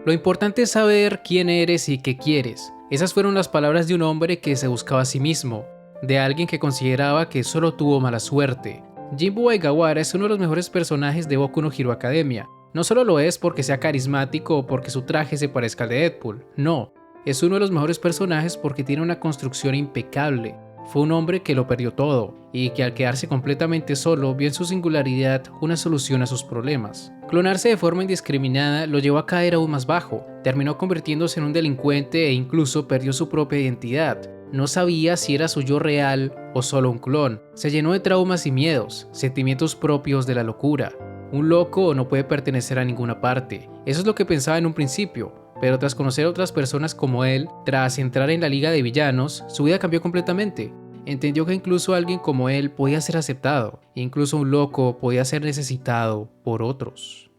Lo importante es saber quién eres y qué quieres. Esas fueron las palabras de un hombre que se buscaba a sí mismo, de alguien que consideraba que solo tuvo mala suerte. Jinbu Aigawara es uno de los mejores personajes de Boku no Hero Academia. No solo lo es porque sea carismático o porque su traje se parezca al de Deadpool, no. Es uno de los mejores personajes porque tiene una construcción impecable. Fue un hombre que lo perdió todo y que al quedarse completamente solo vio en su singularidad una solución a sus problemas. Clonarse de forma indiscriminada lo llevó a caer aún más bajo, terminó convirtiéndose en un delincuente e incluso perdió su propia identidad. No sabía si era su yo real o solo un clon. Se llenó de traumas y miedos, sentimientos propios de la locura. Un loco no puede pertenecer a ninguna parte. Eso es lo que pensaba en un principio, pero tras conocer a otras personas como él, tras entrar en la liga de villanos, su vida cambió completamente. Entendió que incluso alguien como él podía ser aceptado, incluso un loco podía ser necesitado por otros.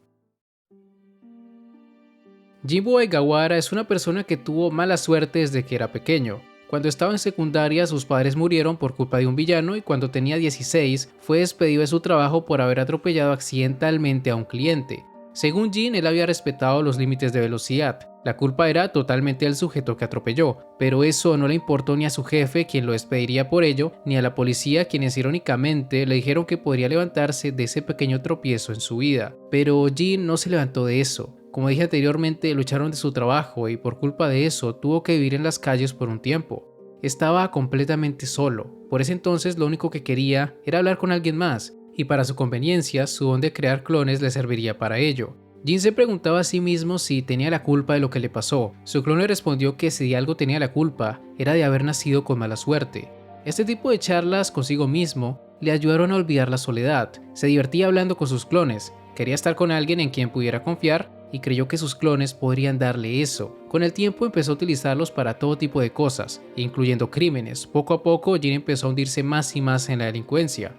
Jinbu Aigawara es una persona que tuvo mala suerte desde que era pequeño. Cuando estaba en secundaria, sus padres murieron por culpa de un villano y cuando tenía 16 fue despedido de su trabajo por haber atropellado accidentalmente a un cliente. Según Jin, él había respetado los límites de velocidad. La culpa era totalmente del sujeto que atropelló, pero eso no le importó ni a su jefe, quien lo despediría por ello, ni a la policía, quienes irónicamente le dijeron que podría levantarse de ese pequeño tropiezo en su vida. Pero Jin no se levantó de eso. Como dije anteriormente, lo echaron de su trabajo y por culpa de eso tuvo que vivir en las calles por un tiempo. Estaba completamente solo. Por ese entonces lo único que quería era hablar con alguien más, y para su conveniencia su don de crear clones le serviría para ello. Jin se preguntaba a sí mismo si tenía la culpa de lo que le pasó. Su clon le respondió que si de algo tenía la culpa, era de haber nacido con mala suerte. Este tipo de charlas consigo mismo le ayudaron a olvidar la soledad. Se divertía hablando con sus clones, quería estar con alguien en quien pudiera confiar y creyó que sus clones podrían darle eso. Con el tiempo empezó a utilizarlos para todo tipo de cosas, incluyendo crímenes. Poco a poco Jin empezó a hundirse más y más en la delincuencia.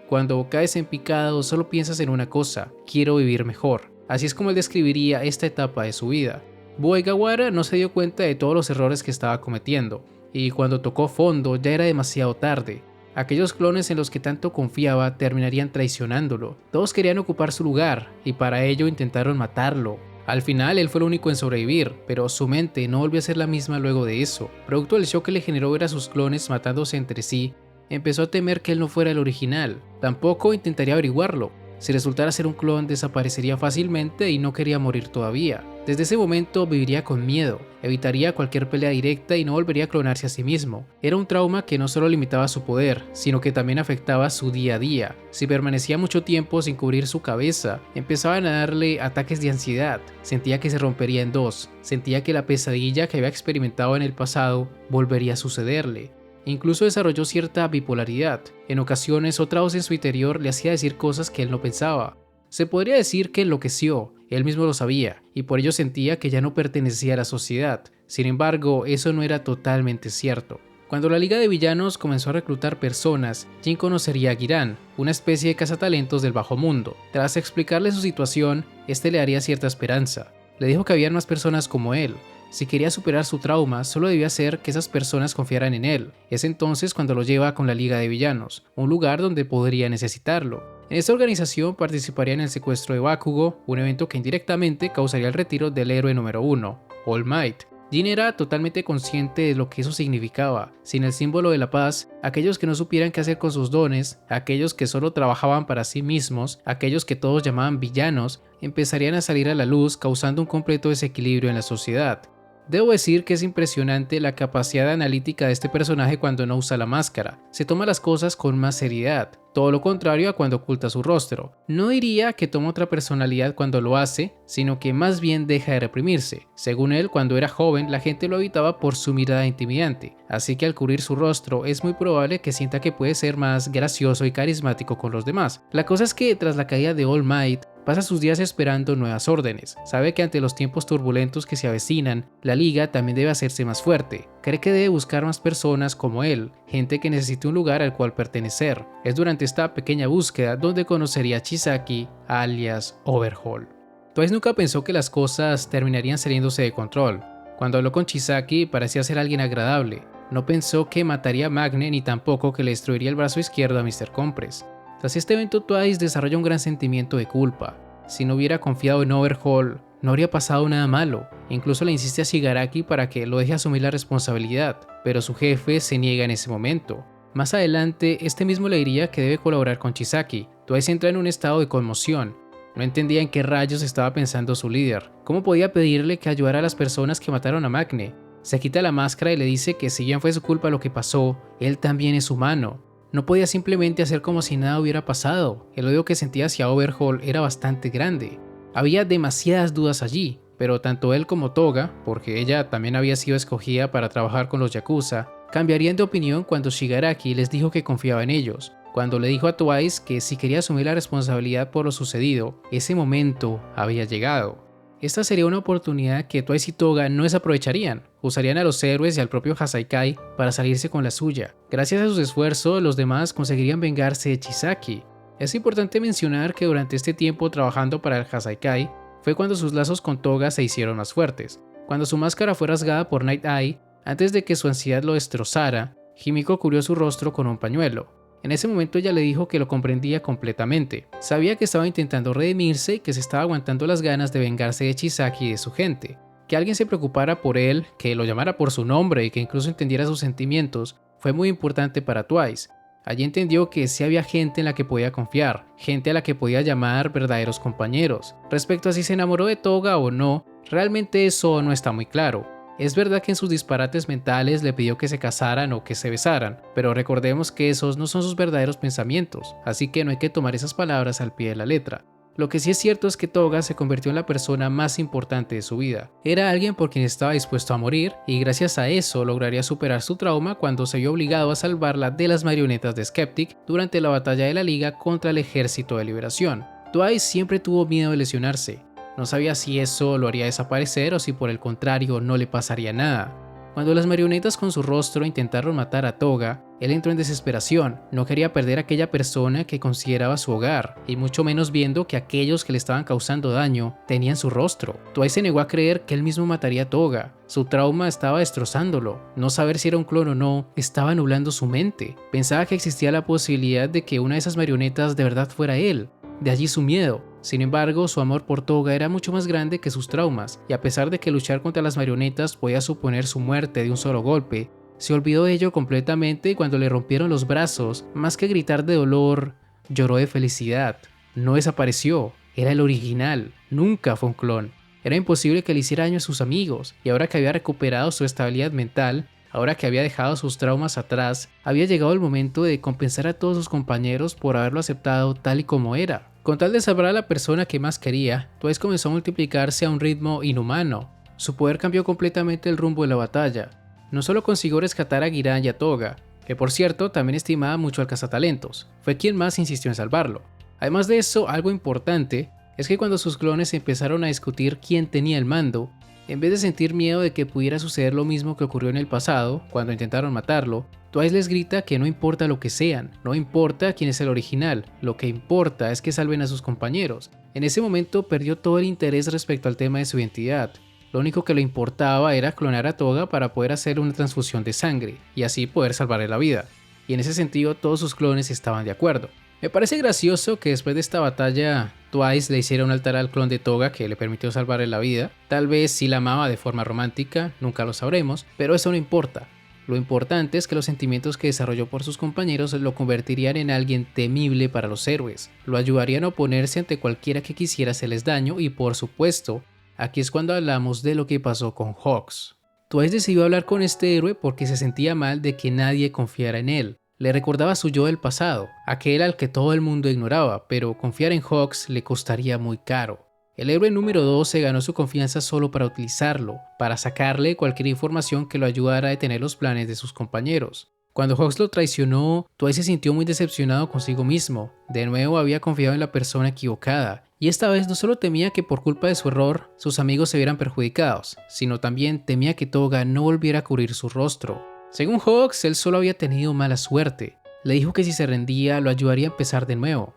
Cuando caes en picado solo piensas en una cosa: quiero vivir mejor. Así es como él describiría esta etapa de su vida. Aigawara no se dio cuenta de todos los errores que estaba cometiendo, y cuando tocó fondo ya era demasiado tarde. Aquellos clones en los que tanto confiaba terminarían traicionándolo. Todos querían ocupar su lugar, y para ello intentaron matarlo. Al final él fue el único en sobrevivir, pero su mente no volvió a ser la misma luego de eso. Producto del shock que le generó ver a sus clones matándose entre sí, empezó a temer que él no fuera el original. Tampoco intentaría averiguarlo. Si resultara ser un clon, desaparecería fácilmente y no quería morir todavía. Desde ese momento viviría con miedo, evitaría cualquier pelea directa y no volvería a clonarse a sí mismo. Era un trauma que no solo limitaba su poder, sino que también afectaba su día a día. Si permanecía mucho tiempo sin cubrir su cabeza, empezaban a darle ataques de ansiedad, sentía que se rompería en dos, sentía que la pesadilla que había experimentado en el pasado volvería a sucederle. Incluso desarrolló cierta bipolaridad. En ocasiones otra voz en su interior le hacía decir cosas que él no pensaba. Se podría decir que enloqueció, él mismo lo sabía, y por ello sentía que ya no pertenecía a la sociedad. Sin embargo, eso no era totalmente cierto. Cuando la Liga de Villanos comenzó a reclutar personas, Jin conocería a Giran, una especie de cazatalentos del bajo mundo. Tras explicarle su situación, este le daría cierta esperanza. Le dijo que había más personas como él. Si quería superar su trauma, solo debía hacer que esas personas confiaran en él. Es entonces cuando lo lleva con la Liga de Villanos, un lugar donde podría necesitarlo. En esta organización participaría en el secuestro de Bakugo, un evento que indirectamente causaría el retiro del héroe número 1, All Might. Jin era totalmente consciente de lo que eso significaba. Sin el símbolo de la paz, aquellos que no supieran qué hacer con sus dones, aquellos que solo trabajaban para sí mismos, aquellos que todos llamaban villanos, empezarían a salir a la luz causando un completo desequilibrio en la sociedad. Debo decir que es impresionante la capacidad analítica de este personaje cuando no usa la máscara. Se toma las cosas con más seriedad, todo lo contrario a cuando oculta su rostro. No diría que toma otra personalidad cuando lo hace, sino que más bien deja de reprimirse. Según él, cuando era joven, la gente lo evitaba por su mirada intimidante, así que al cubrir su rostro es muy probable que sienta que puede ser más gracioso y carismático con los demás. La cosa es que tras la caída de All Might, pasa sus días esperando nuevas órdenes. Sabe que ante los tiempos turbulentos que se avecinan, la liga también debe hacerse más fuerte. Cree que debe buscar más personas como él, gente que necesite un lugar al cual pertenecer. Es durante esta pequeña búsqueda donde conocería a Chisaki, alias Overhaul. Twice nunca pensó que las cosas terminarían saliéndose de control. Cuando habló con Chisaki parecía ser alguien agradable. No pensó que mataría a Magne ni tampoco que le destruiría el brazo izquierdo a Mr. Compress. Tras este evento, Twice desarrolla un gran sentimiento de culpa. Si no hubiera confiado en Overhaul, no habría pasado nada malo. Incluso le insiste a Shigaraki para que lo deje asumir la responsabilidad, pero su jefe se niega en ese momento. Más adelante, este mismo le diría que debe colaborar con Chisaki. Twice entra en un estado de conmoción. No entendía en qué rayos estaba pensando su líder. ¿Cómo podía pedirle que ayudara a las personas que mataron a Maknae? Se quita la máscara y le dice que si bien fue su culpa lo que pasó, él también es humano. No podía simplemente hacer como si nada hubiera pasado. El odio que sentía hacia Overhaul era bastante grande. Había demasiadas dudas allí, pero tanto él como Toga, porque ella también había sido escogida para trabajar con los Yakuza, cambiarían de opinión cuando Shigaraki les dijo que confiaba en ellos. Cuando le dijo a Twice que si quería asumir la responsabilidad por lo sucedido, ese momento había llegado. Esta sería una oportunidad que Twice y Toga no desaprovecharían. Usarían a los héroes y al propio Hassaikai para salirse con la suya. Gracias a sus esfuerzos, los demás conseguirían vengarse de Chisaki. Es importante mencionar que durante este tiempo trabajando para el Hassaikai, fue cuando sus lazos con Toga se hicieron más fuertes. Cuando su máscara fue rasgada por Night Eye, antes de que su ansiedad lo destrozara, Himiko cubrió su rostro con un pañuelo. En ese momento ella le dijo que lo comprendía completamente. Sabía que estaba intentando redimirse y que se estaba aguantando las ganas de vengarse de Chisaki y de su gente. Que alguien se preocupara por él, que lo llamara por su nombre y que incluso entendiera sus sentimientos, fue muy importante para Twice. Allí entendió que sí había gente en la que podía confiar, gente a la que podía llamar verdaderos compañeros. Respecto a si se enamoró de Toga o no, realmente eso no está muy claro. Es verdad que en sus disparates mentales le pidió que se casaran o que se besaran, pero recordemos que esos no son sus verdaderos pensamientos, así que no hay que tomar esas palabras al pie de la letra. Lo que sí es cierto es que Toga se convirtió en la persona más importante de su vida. Era alguien por quien estaba dispuesto a morir y gracias a eso lograría superar su trauma cuando se vio obligado a salvarla de las marionetas de Skeptic durante la batalla de la Liga contra el Ejército de Liberación. Twice siempre tuvo miedo de lesionarse. No sabía si eso lo haría desaparecer o si por el contrario no le pasaría nada. Cuando las marionetas con su rostro intentaron matar a Toga, él entró en desesperación. No quería perder a aquella persona que consideraba su hogar, y mucho menos viendo que aquellos que le estaban causando daño tenían su rostro. Twice se negó a creer que él mismo mataría a Toga. Su trauma estaba destrozándolo. No saber si era un clon o no estaba nublando su mente. Pensaba que existía la posibilidad de que una de esas marionetas de verdad fuera él. De allí su miedo. Sin embargo, su amor por Toga era mucho más grande que sus traumas, y a pesar de que luchar contra las marionetas podía suponer su muerte de un solo golpe, se olvidó de ello completamente cuando le rompieron los brazos. Más que gritar de dolor, lloró de felicidad. No desapareció, era el original, nunca fue un clon. Era imposible que le hiciera daño a sus amigos, y ahora que había recuperado su estabilidad mental, ahora que había dejado sus traumas atrás, había llegado el momento de compensar a todos sus compañeros por haberlo aceptado tal y como era. Con tal de salvar a la persona que más quería, Twice comenzó a multiplicarse a un ritmo inhumano. Su poder cambió completamente el rumbo de la batalla. No solo consiguió rescatar a Giran y a Toga, que por cierto también estimaba mucho al cazatalentos, fue quien más insistió en salvarlo. Además de eso, algo importante es que cuando sus clones empezaron a discutir quién tenía el mando, en vez de sentir miedo de que pudiera suceder lo mismo que ocurrió en el pasado, cuando intentaron matarlo, Twice les grita que no importa lo que sean, no importa quién es el original, lo que importa es que salven a sus compañeros. En ese momento perdió todo el interés respecto al tema de su identidad. Lo único que le importaba era clonar a Toga para poder hacer una transfusión de sangre, y así poder salvarle la vida. Y en ese sentido todos sus clones estaban de acuerdo. Me parece gracioso que después de esta batalla Twice le hiciera un altar al clon de Toga que le permitió salvarle la vida. Tal vez sí la amaba de forma romántica, nunca lo sabremos, pero eso no importa. Lo importante es que los sentimientos que desarrolló por sus compañeros lo convertirían en alguien temible para los héroes, lo ayudarían a oponerse ante cualquiera que quisiera hacerles daño y por supuesto, aquí es cuando hablamos de lo que pasó con Hawks. Twice decidió hablar con este héroe porque se sentía mal de que nadie confiara en él. Le recordaba su yo del pasado, aquel al que todo el mundo ignoraba, pero confiar en Hawks le costaría muy caro. El héroe número 2 se ganó su confianza solo para utilizarlo, para sacarle cualquier información que lo ayudara a detener los planes de sus compañeros. Cuando Hawks lo traicionó, Twice se sintió muy decepcionado consigo mismo. De nuevo había confiado en la persona equivocada, y esta vez no solo temía que por culpa de su error sus amigos se vieran perjudicados, sino también temía que Toga no volviera a cubrir su rostro. Según Hawks, él solo había tenido mala suerte. Le dijo que si se rendía lo ayudaría a empezar de nuevo.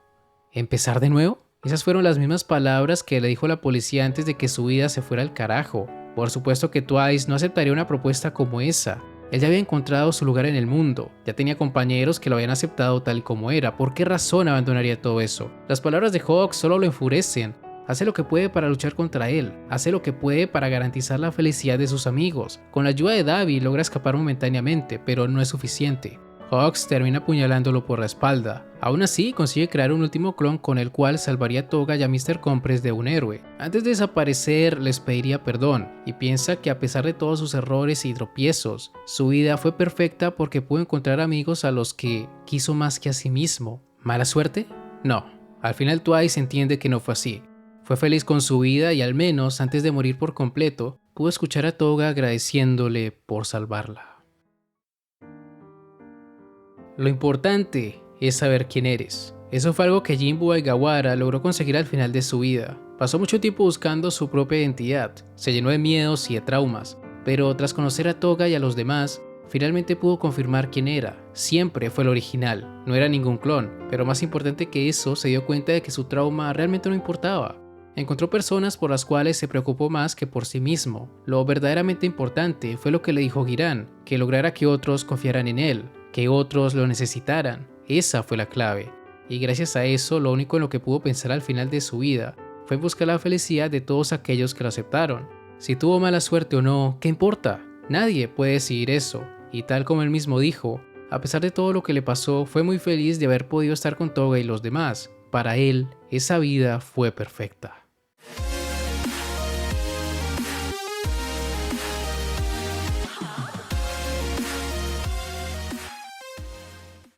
¿Empezar de nuevo? Esas fueron las mismas palabras que le dijo la policía antes de que su vida se fuera al carajo. Por supuesto que Twice no aceptaría una propuesta como esa. Él ya había encontrado su lugar en el mundo, ya tenía compañeros que lo habían aceptado tal y como era. ¿Por qué razón abandonaría todo eso? Las palabras de Hawks solo lo enfurecen. hace lo que puede para luchar contra él, hace lo que puede para garantizar la felicidad de sus amigos. Con la ayuda de Davi logra escapar momentáneamente, pero no es suficiente. Hawks termina apuñalándolo por la espalda. Aún así, consigue crear un último clon con el cual salvaría a Toga y a Mr. Compress de un héroe. Antes de desaparecer, les pediría perdón, y piensa que a pesar de todos sus errores y tropiezos, su vida fue perfecta porque pudo encontrar amigos a los que quiso más que a sí mismo. ¿Mala suerte? No. Al final Twice entiende que no fue así. Fue feliz con su vida y al menos antes de morir por completo, pudo escuchar a Toga agradeciéndole por salvarla. Lo importante es saber quién eres. Eso fue algo que Jimbo Aigawara logró conseguir al final de su vida. Pasó mucho tiempo buscando su propia identidad, se llenó de miedos y de traumas, pero tras conocer a Toga y a los demás, finalmente pudo confirmar quién era. Siempre fue el original, no era ningún clon, pero más importante que eso, se dio cuenta de que su trauma realmente no importaba. Encontró personas por las cuales se preocupó más que por sí mismo. Lo verdaderamente importante fue lo que le dijo Giran, que lograra que otros confiaran en él, que otros lo necesitaran. Esa fue la clave. Y gracias a eso, lo único en lo que pudo pensar al final de su vida fue buscar la felicidad de todos aquellos que lo aceptaron. Si tuvo mala suerte o no, ¿qué importa? Nadie puede decidir eso. Y tal como él mismo dijo, a pesar de todo lo que le pasó, fue muy feliz de haber podido estar con Toga y los demás. Para él, esa vida fue perfecta.